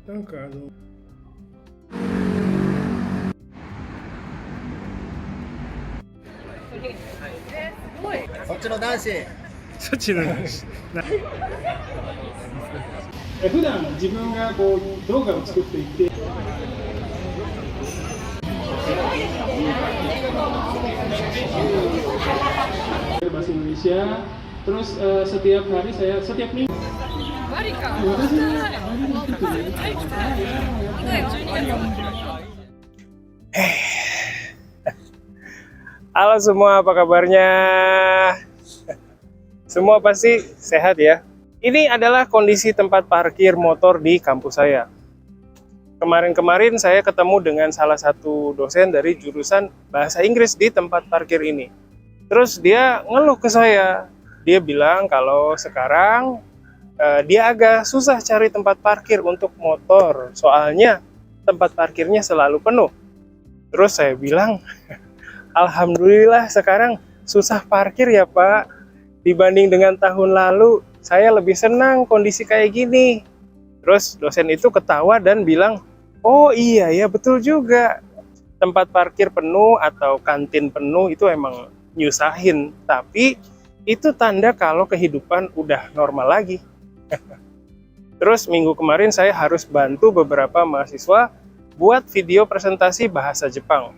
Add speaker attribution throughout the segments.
Speaker 1: なんか
Speaker 2: こっちの男子。
Speaker 1: そっちの話。普段自分がこう動画を作っていて、bahasa Indonesia, terus setiap hari setiap minggu. Halo semua, apa kabarnya? Semua pasti sehat ya. Ini adalah kondisi tempat parkir motor di kampus saya. Kemarin-kemarin saya ketemu dengan salah satu dosen dari jurusan bahasa Inggris di tempat parkir ini. Terus dia ngeluh ke saya. Dia bilang kalau sekarang dia agak susah cari tempat parkir untuk motor. Soalnya tempat parkirnya selalu penuh. Terus saya bilang, Alhamdulillah sekarang susah parkir ya Pak. Dibanding dengan tahun lalu, saya lebih senang kondisi kayak gini. Terus dosen itu ketawa dan bilang, oh iya ya betul juga. Tempat parkir penuh atau kantin penuh itu emang nyusahin. Tapi itu tanda kalau kehidupan udah normal lagi. Terus minggu kemarin saya harus bantu beberapa mahasiswa buat video presentasi bahasa Jepang.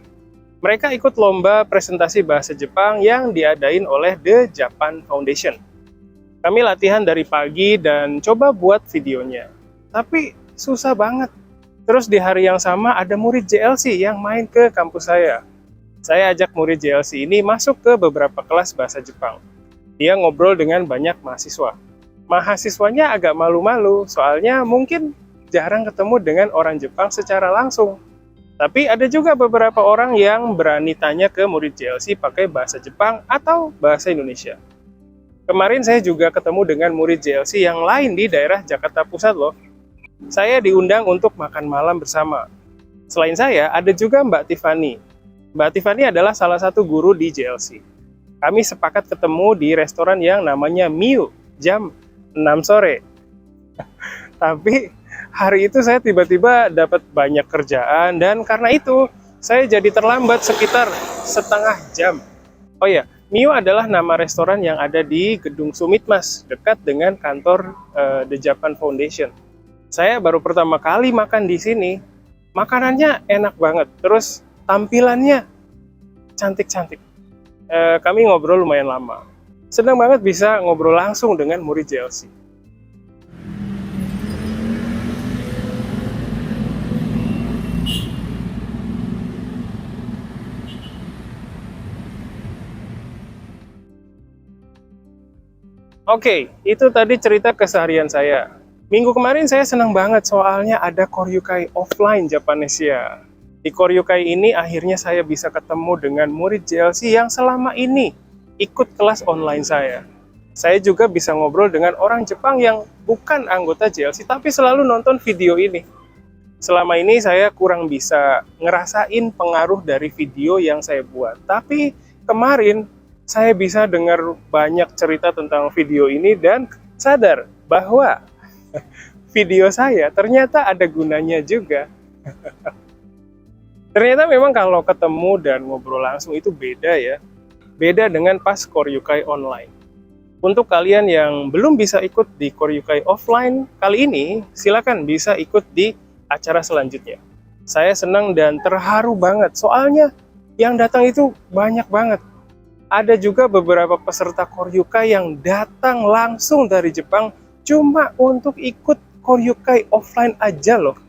Speaker 1: Mereka ikut lomba presentasi bahasa Jepang yang diadain oleh The Japan Foundation. Kami latihan dari pagi dan coba buat videonya. Tapi susah banget. Terus di hari yang sama ada murid JLC yang main ke kampus saya. Saya ajak murid JLC ini masuk ke beberapa kelas bahasa Jepang. Dia ngobrol dengan banyak mahasiswa. Mahasiswanya agak malu-malu, soalnya mungkin jarang ketemu dengan orang Jepang secara langsung. Tapi ada juga beberapa orang yang berani tanya ke murid JLC pakai bahasa Jepang atau bahasa Indonesia. Kemarin saya juga ketemu dengan murid JLC yang lain di daerah Jakarta Pusat loh. Saya diundang untuk makan malam bersama. Selain saya, ada juga Mbak Tiffany. Mbak Tiffany adalah salah satu guru di JLC. Kami sepakat ketemu di restoran yang namanya Miu jam 6 sore. Tapi hari itu saya tiba-tiba dapat banyak kerjaan dan karena itu saya jadi terlambat sekitar setengah jam. Oh ya, Miu adalah nama restoran yang ada di Gedung Sumitmas, dekat dengan kantor The Japan Foundation. Saya baru pertama kali makan di sini. Makanannya enak banget, terus tampilannya cantik-cantik. Kami ngobrol lumayan lama. Senang banget bisa ngobrol langsung dengan murid JLC. Oke, itu tadi cerita keseharian saya. Minggu kemarin saya senang banget soalnya ada Koryukai offline Japanesia. Di Koryukai ini akhirnya saya bisa ketemu dengan murid JLC yang selama ini ikut kelas online saya. Saya juga bisa ngobrol dengan orang Jepang yang bukan anggota JLC tapi selalu nonton video ini. Selama ini saya kurang bisa ngerasain pengaruh dari video yang saya buat. Tapi kemarin saya bisa dengar banyak cerita tentang video ini dan sadar bahwa video saya ternyata ada gunanya juga. Ternyata memang kalau ketemu dan ngobrol langsung itu beda ya. Beda dengan pas Koryukai online. Untuk kalian yang belum bisa ikut di Koryukai offline kali ini, silakan bisa ikut di acara selanjutnya. Saya senang dan terharu banget soalnya yang datang itu banyak banget. Ada juga beberapa peserta Koryukai yang datang langsung dari Jepang cuma untuk ikut Koryukai offline aja loh.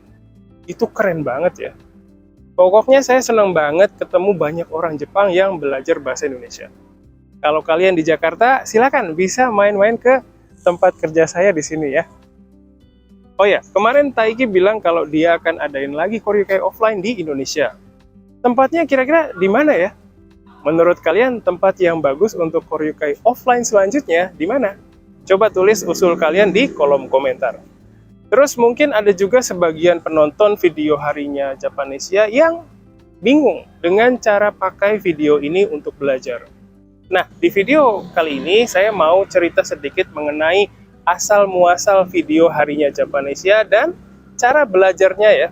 Speaker 1: Itu keren banget ya. Pokoknya saya senang banget ketemu banyak orang Jepang yang belajar bahasa Indonesia. Kalau kalian di Jakarta, silakan bisa main-main ke tempat kerja saya di sini ya. Oh ya, kemarin Taiki bilang kalau dia akan adain lagi Koryukai offline di Indonesia. Tempatnya kira-kira di mana ya? Menurut kalian tempat yang bagus untuk Koryukai offline selanjutnya di mana? Coba tulis usul kalian di kolom komentar. Terus mungkin ada juga sebagian penonton video harinya Japanesia yang bingung dengan cara pakai video ini untuk belajar. Nah, di video kali ini saya mau cerita sedikit mengenai asal-muasal video harinya Japanesia dan cara belajarnya ya.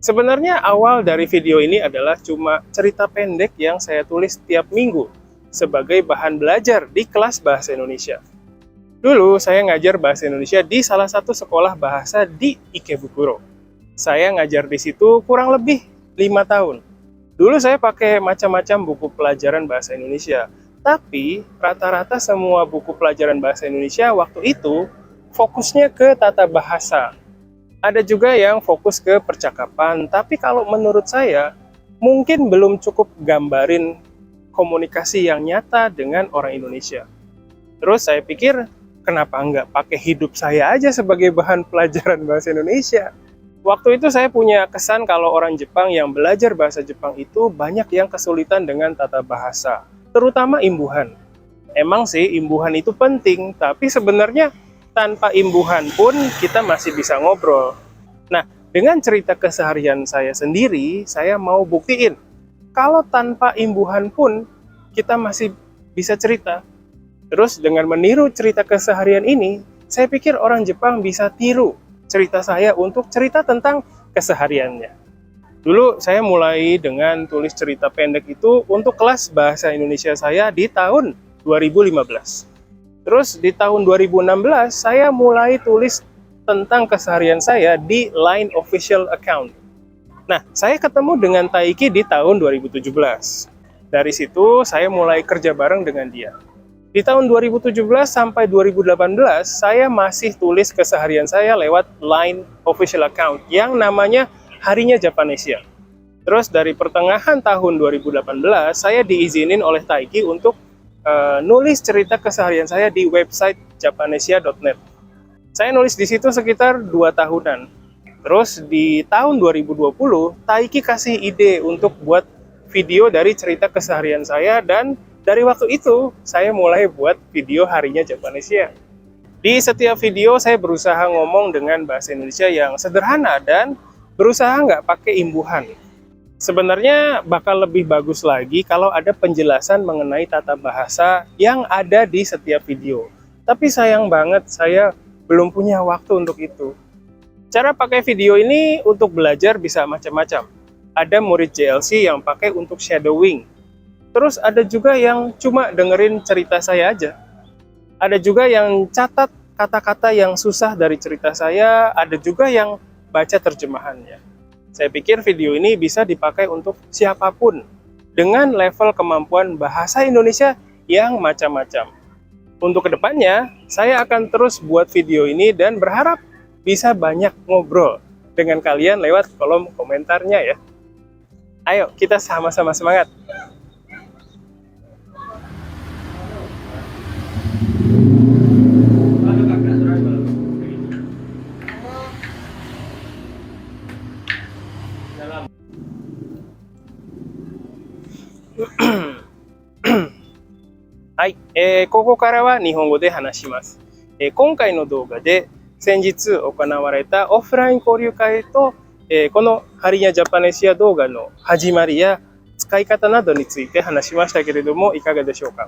Speaker 1: Sebenarnya awal dari video ini adalah cuma cerita pendek yang saya tulis tiap minggu sebagai bahan belajar di kelas bahasa Indonesia. Dulu saya ngajar bahasa Indonesia di salah satu sekolah bahasa di Ikebukuro. Saya ngajar di situ kurang lebih 5 tahun. Dulu saya pakai macam-macam buku pelajaran bahasa Indonesia. Tapi rata-rata semua buku pelajaran bahasa Indonesia waktu itu fokusnya ke tata bahasa. Ada juga yang fokus ke percakapan, tapi kalau menurut saya mungkin belum cukup gambarin komunikasi yang nyata dengan orang Indonesia. Terus saya pikir, kenapa nggak pakai hidup saya aja sebagai bahan pelajaran bahasa Indonesia? Waktu itu saya punya kesan kalau orang Jepang yang belajar bahasa Jepang itu banyak yang kesulitan dengan tata bahasa, terutama imbuhan. Emang sih imbuhan itu penting, tapi sebenarnya tanpa imbuhan pun kita masih bisa ngobrol. Nah, dengan cerita keseharian saya sendiri, saya mau buktiin kalau tanpa imbuhan pun kita masih bisa cerita. Terus dengan meniru cerita keseharian ini, saya pikir orang Jepang bisa tiru cerita saya untuk cerita tentang kesehariannya. Dulu saya mulai dengan tulis cerita pendek itu untuk kelas bahasa Indonesia saya di tahun 2015. Terus di tahun 2016 saya mulai tulis tentang keseharian saya di Line Official Account. Nah, saya ketemu dengan Taiki di tahun 2017. Dari situ saya mulai kerja bareng dengan dia. Di tahun 2017 sampai 2018 saya masih tulis keseharian saya lewat Line Official Account yang namanya Harinya Japanesia. Terus dari pertengahan tahun 2018 saya diizinin oleh Taiki untuk nulis cerita keseharian saya di website japanesia.net. Saya nulis di situ sekitar 2 tahunan. Terus di tahun 2020, Taiki kasih ide untuk buat video dari cerita keseharian saya, dan dari waktu itu saya mulai buat video Harinya Japanesia. Di setiap video saya berusaha ngomong dengan bahasa Indonesia yang sederhana dan berusaha nggak pakai imbuhan. Sebenarnya bakal lebih bagus lagi kalau ada penjelasan mengenai tata bahasa yang ada di setiap video. Tapi sayang banget saya belum punya waktu untuk itu. Cara pakai video ini untuk belajar bisa macam-macam. Ada murid JLC yang pakai untuk shadowing. Terus ada juga yang cuma dengerin cerita saya aja. Ada juga yang catat kata-kata yang susah dari cerita saya, ada juga yang baca terjemahannya. Saya pikir video ini bisa dipakai untuk siapapun dengan level kemampuan bahasa Indonesia yang macam-macam. Untuk kedepannya, saya akan terus buat video ini dan berharap bisa banyak ngobrol dengan kalian lewat kolom komentarnya ya. Ayo, kita sama-sama semangat!はい、ここからは日本語で話します。今回の動画で先日行われたオフライン交流会と、このハリニャジャパネシア動画の始まりや使い方などについて話しましたけれども、いかがでしょうか。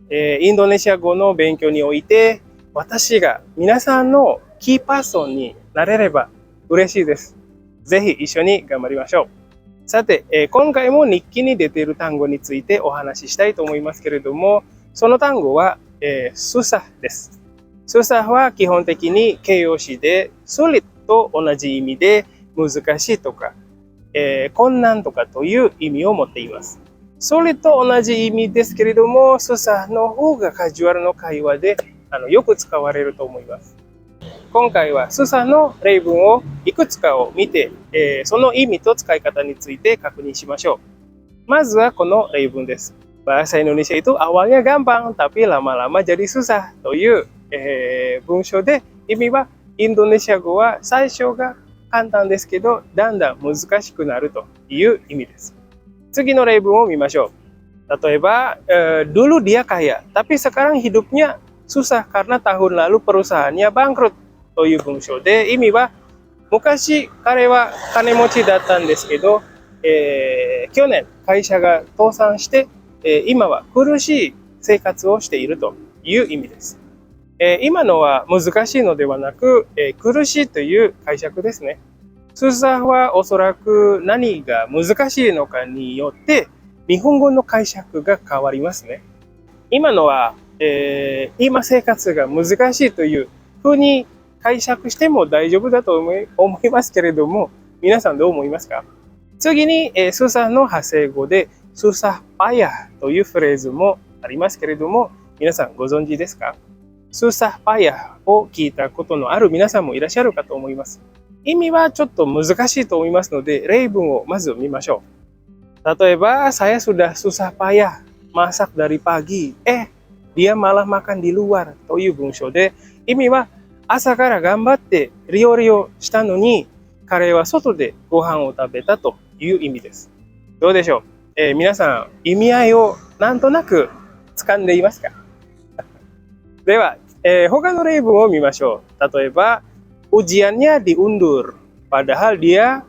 Speaker 1: インドネシア語の勉強において私が皆さんのキーパーソンになれれば嬉しいです。ぜひ一緒に頑張りましょう。さて、今回も日記に出ている単語についてお話ししたいと思いますけれども、その単語は、スサです。スサは基本的に形容詞で、ソリッドと同じ意味で難しいとか、困難とかという意味を持っています。ソリッドと同じ意味ですけれども、スサの方がカジュアルの会話でよく使われると思います。今回はスサの例文をいくつかを見て、その意味と使い方について確認しましょう。まずはこの例文です。Bahasa Indonesia itu awalnya gampang, tapi lama-lama jadi susah という、文章で意味はインドネシア語は最初が簡単ですけど、だんだん難しくなるという意味です。次の例文を見ましょう。例えば、dulu dia kaya, tapi sekarang hidupnya susah karena tahun lalu perusahaannya bangkrut という文章で、意味は昔彼は金持ちだったんですけど、去年会社が倒産して、今は苦しい生活をしているという意味です。今のは難しいのではなく、苦しいという解釈ですね。susah はおそらく何が難しいのかによって日本語の解釈が変わりますね。今のは、今生活が難しいというふうに解釈しても大丈夫だと思いますけれども、皆さんどう思いますか？次に、susah の派生語でsusah payah というフレーズもありますけれども、皆さんご存知ですか？susah payah を聞いたことのある皆さんもいらっしゃるかと思います。意味はちょっと難しいと思いますので、例文をまず見ましょう。例えば、saya sudah susah payah masak dari pagi. Dia malah makan di luar という文章で、意味は朝から頑張って料理をしたのに、彼は外でご飯を食べたという意味です。どうでしょう？皆さん、意味合いをなんとなく掴んでいますか？では、他の例文を見ましょう。例えば、ujiannya diundur, padahal dia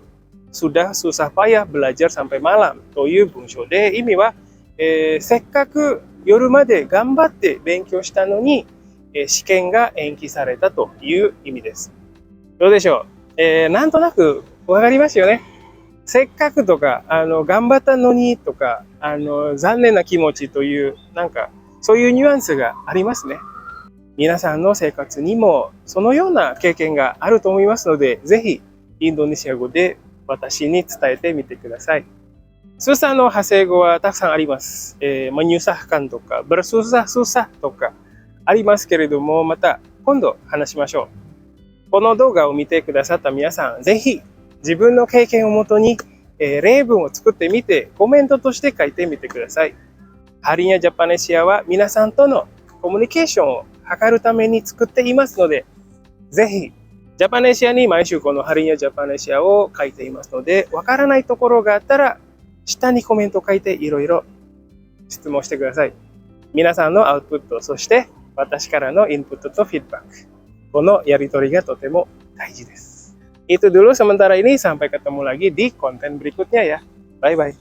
Speaker 1: sudah susah payah belajar sampai malam という文章で、意味は、せっかく夜まで頑張って勉強したのに、試験が延期されたという意味です。どうでしょう？なんとなくわかりますよね。せっかくとか、頑張ったのにとか、残念な気持ちという、なんか、そういうニュアンスがありますね。皆さんの生活にもそのような経験があると思いますので、ぜひインドネシア語で私に伝えてみてください。susah の派生語はたくさんあります。menyusahkan とか、bersusah-susah とかありますけれども、また今度話しましょう。この動画を見てくださった皆さん、ぜひ自分の経験をもとに、例文を作ってみてコメントとして書いてみてください。ハリニャジャパネシアは皆さんとのコミュニケーションを図るために作っていますので、ぜひジャパネシアに毎週このハリニャジャパネシアを書いていますので、わからないところがあったら下にコメントを書いていろいろ質問してください。皆さんのアウトプット、そして私からのインプットとフィードバック。このやりとりがとても大事です。Itu dulu sementara ini, sampai ketemu lagi di konten berikutnya ya. Bye-bye.